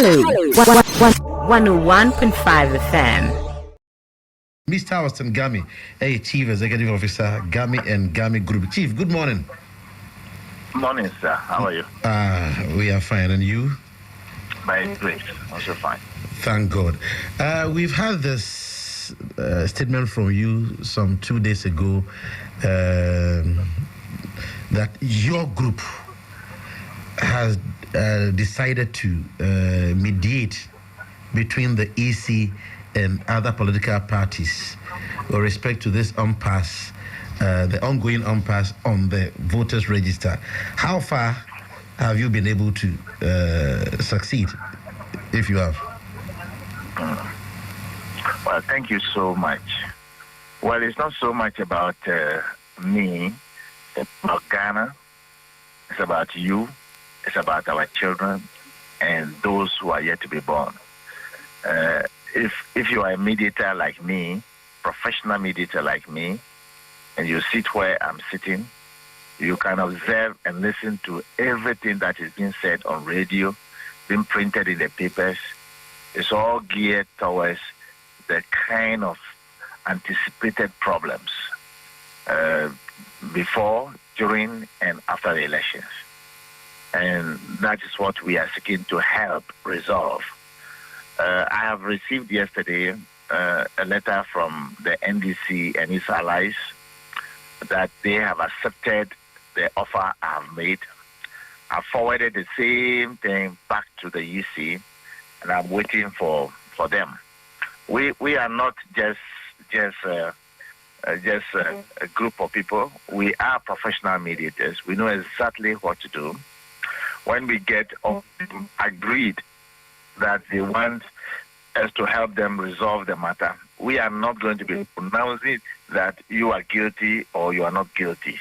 Hello, 101.5 FM. Mr. Austin Gamey, Chief Executive Officer, Gamey and Gamey Group. Chief, good morning. Morning, sir. How are you? We are fine, and you? By grace, also fine. Thank God. We've had this statement from you some 2 days ago that your group has decided to mediate between the EC and other political parties with respect to this impasse, the ongoing impasse on the voters register. How far have you been able to succeed, if you have? Well, thank you so much. Well, it's not so much about me, it's about Ghana, it's about you, it's about our children and those who are yet to be born. If you are a mediator like me, professional mediator like me, and you sit where I'm sitting, you can observe and listen to everything that is being said on radio, being printed in the papers. It's all geared towards the kind of anticipated problems before, during, and after the elections. And that is what we are seeking to help resolve. I have received yesterday a letter from the NDC and its allies that they have accepted the offer I have made. I forwarded the same thing back to the EC, and I'm waiting for them. We are not just a group of people. We are professional mediators. We know exactly what to do. When we get agreed that they want us to help them resolve the matter, we are not going to be pronouncing that you are guilty or you are not guilty.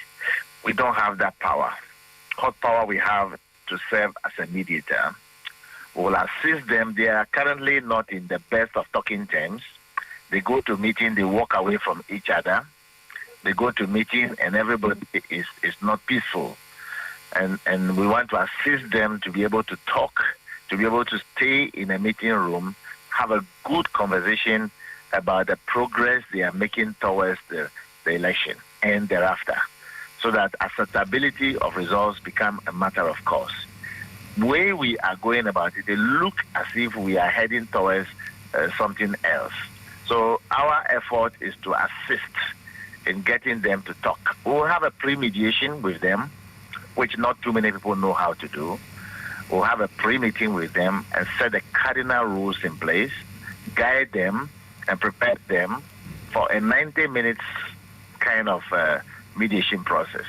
We don't have that power. What power we have to serve as a mediator? We will assist them. They are currently not in the best of talking terms. They go to meeting, they walk away from each other. They go to meeting and everybody is not peaceful. And we want to assist them to be able to talk, to be able to stay in a meeting room, have a good conversation about the progress they are making towards the election and thereafter, so that acceptability of results become a matter of course. The way we are going about it, it looks as if we are heading towards something else. So our effort is to assist in getting them to talk. We'll have a pre-mediation with them, which not too many people know how to do. We'll have a pre-meeting with them and set the cardinal rules in place, guide them and prepare them for a 90 minutes kind of mediation process.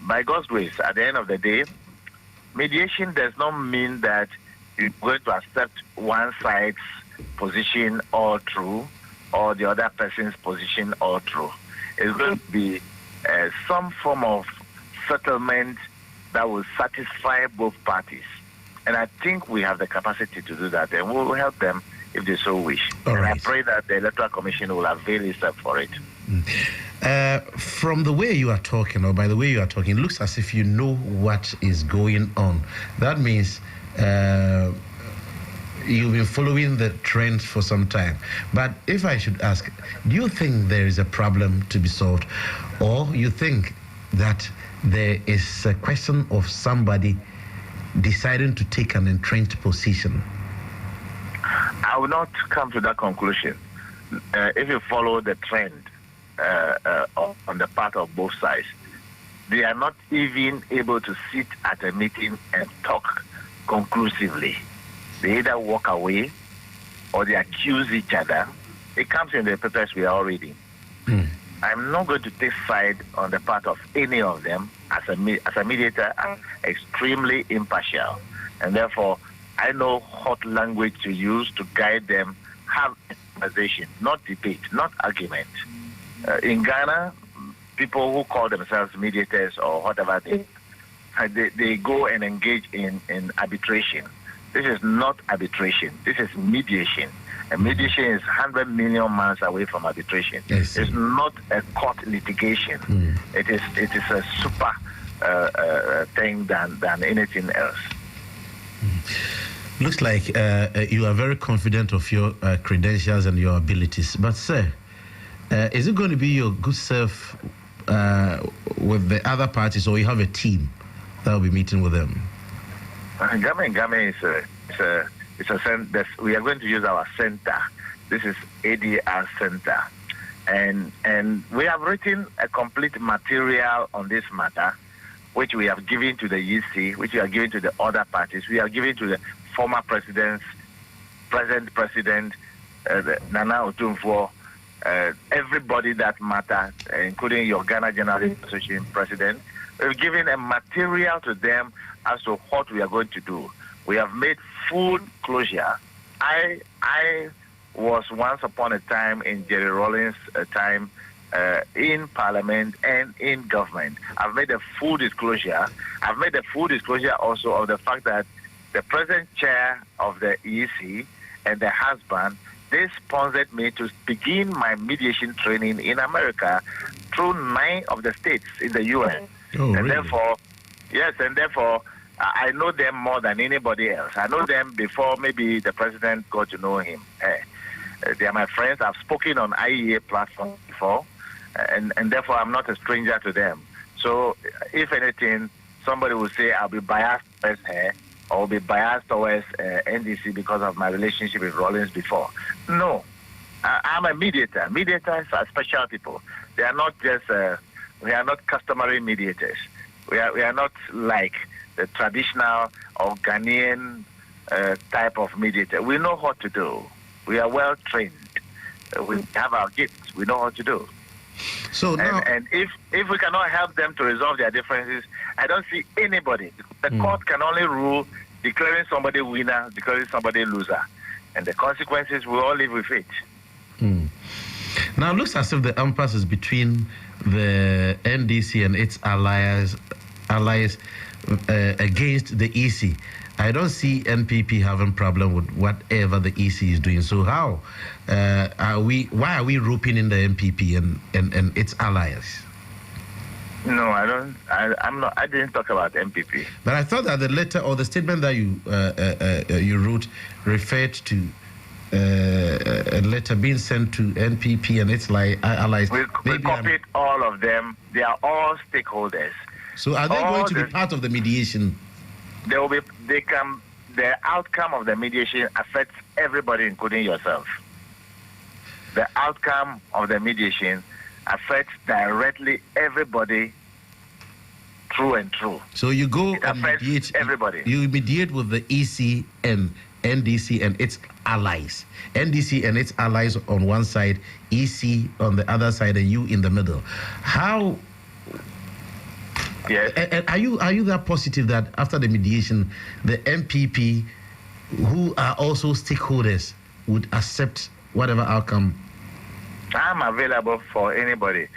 By God's grace, at the end of the day, mediation does not mean that you're going to accept one side's position all true or the other person's position all true. It's going to be some form of settlement that will satisfy both parties. And I think we have the capacity to do that, and we will help them if they so wish. All right. I pray that the Electoral Commission will avail itself for it. From the way you are talking, or by the way you are talking, it looks as if you know what is going on. That means you've been following the trends for some time. But if I should ask, do you think there is a problem to be solved, or you think that there is a question of somebody deciding to take an entrenched position? I will not come to that conclusion. If you follow the trend on the part of both sides, they are not even able to sit at a meeting and talk conclusively. They either walk away or they accuse each other. It comes in the papers we are all reading. I'm not going to take side on the part of any of them. As a mediator, I'm extremely impartial. And therefore, I know what language to use to guide them, have a conversation, not debate, not argument. In Ghana, people who call themselves mediators or whatever, they go and engage in arbitration. This is not arbitration. This is mediation. And mediation is 100 million miles away from arbitration. It's not a court litigation. It is a super thing than anything else. Looks like you are very confident of your credentials and your abilities. But, sir, is it going to be your good self with the other parties, or you have a team that will be meeting with them? Gamey is a center. We are going to use our center. This is ADR Center. And we have written a complete material on this matter, which we have given to the EC, which we are giving to the other parties. We are giving to the former presidents, present president, Nana Otumfuo, everybody that matters, including your Ghana Journalists Association president. We've given a material to them as to what we are going to do. We have made full closure. I was once upon a time in Jerry Rawlings' time in Parliament and in government. I've made a full disclosure. I've made a full disclosure also of the fact that the present chair of the EC and the husband, they sponsored me to begin my mediation training in America through 9 of the states in the U.S. Oh, and really? Therefore, I know them more than anybody else. I know them before maybe the president got to know him. They are my friends. I've spoken on IEA platform before, and therefore I'm not a stranger to them. So if anything, somebody will say I'll be biased towards her or will be biased towards NDC because of my relationship with Rawlings before. No. I'm a mediator. Mediators are special people. They are not just, we are not customary mediators. We are not like the traditional or Ghanaian type of mediator. We know what to do. We are well trained. We have our gifts. We know what to do. So now, and if we cannot help them to resolve their differences, I don't see anybody. The court can only rule declaring somebody winner, declaring somebody loser. And the consequences, we all live with it. Now it looks as if the impasse is between the NDC and its allies against the EC. I don't see NPP having problem with whatever the EC is doing. So how why are we roping in the NPP and its allies? No, I don't. I didn't talk about MPP. But I thought that the letter or the statement that you wrote referred to a letter being sent to NPP and its allies. We copied all of them. They are all stakeholders. So are they going to be part of the mediation? They will be. They can. The outcome of the mediation affects everybody, including yourself. The outcome of the mediation affects directly everybody, through and through. So you go it and mediate everybody. You mediate with the EC and NDC and its allies. NDC and its allies on one side, EC on the other side, and you in the middle. How? Yes. And are you that positive that after the mediation, the MPP, who are also stakeholders, would accept whatever outcome? I'm available for anybody.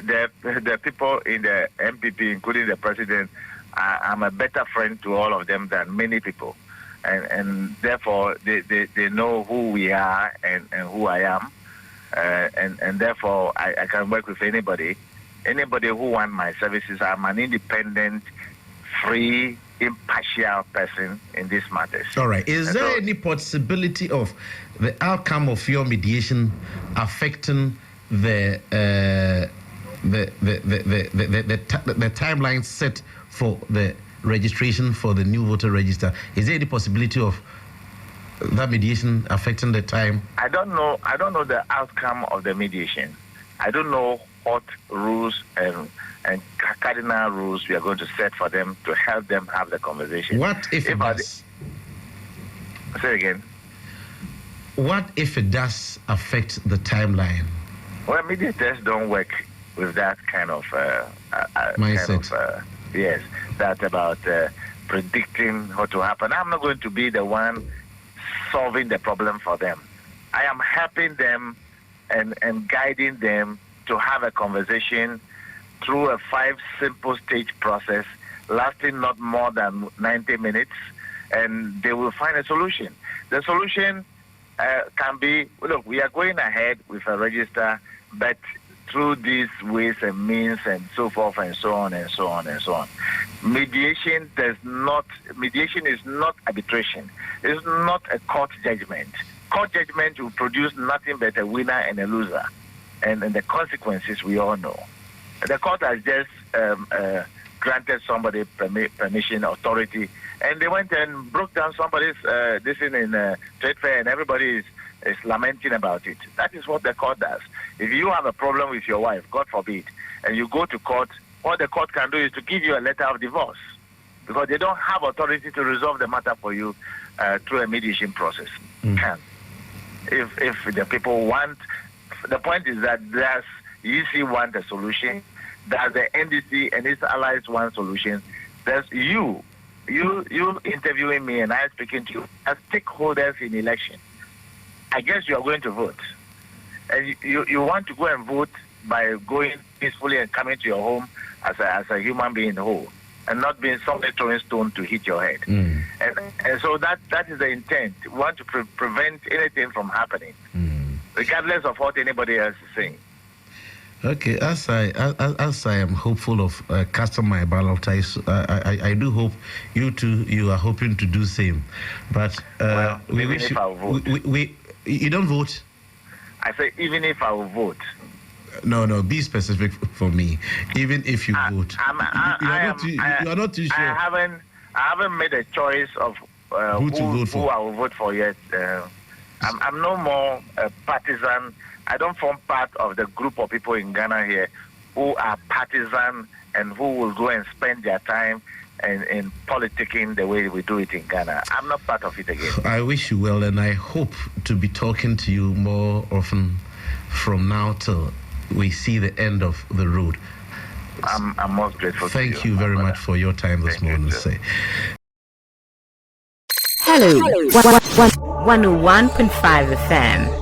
The people in the MPP, including the president, I'm a better friend to all of them than many people. And therefore, they know who we are and who I am. And therefore, I can work with anybody. Anybody who wants my services. I'm an independent, free, impartial person in these matters. All right. Is there any possibility of the outcome of your mediation affecting the timeline set for the registration for the new voter register? Is there any possibility of that mediation affecting the time? I don't know the outcome of the mediation. I don't know what rules and cardinal rules we are going to set for them to help them have the conversation. What if it does? Say again. What if it does affect the timeline? Well, mediators don't work with that kind of mindset. Yes, that about predicting what will happen. I'm not going to be the one solving the problem for them. I am helping them and guiding them to have a conversation through a 5 simple stage process lasting not more than 90 minutes, and they will find a solution. The solution can be, look, we are going ahead with a register, but through these ways and means and so forth and so on and so on and so on. Mediation is not arbitration. It's not a court judgment. Court judgment will produce nothing but a winner and a loser, and the consequences we all know. The court has just granted somebody permission, authority, and they went and broke down somebody's this in trade fair, and everybody is lamenting about it. That is what the court does. If you have a problem with your wife, God forbid, and you go to court, what the court can do is to give you a letter of divorce, because they don't have authority to resolve the matter for you through a mediation process. Can. If the people want, the point is that does EC want a solution, does the NDC and its allies want solutions, there's you interviewing me and I speaking to you as stakeholders in election. I guess you are going to vote. And you want to go and vote by going peacefully and coming to your home as a human being whole, and not being somebody throwing stone to hit your head. And so that is the intent. We want to prevent anything from happening, regardless of what anybody else is saying. Okay, as I am hopeful of casting my ballot, I do hope you are hoping to do same. But we even wish if I will vote. You don't vote? I say even if I will vote. No, be specific for me. Even if you vote, you are not too sure. I haven't made a choice of who I will vote for yet. I'm no more a partisan. I don't form part of the group of people in Ghana here who are partisan and who will go and spend their time in politicking the way we do it in Ghana. I'm not part of it again. I wish you well, and I hope to be talking to you more often from now till we see the end of the road. I'm most grateful. Thank you very much for your time this morning. Hello, 101.5 FM.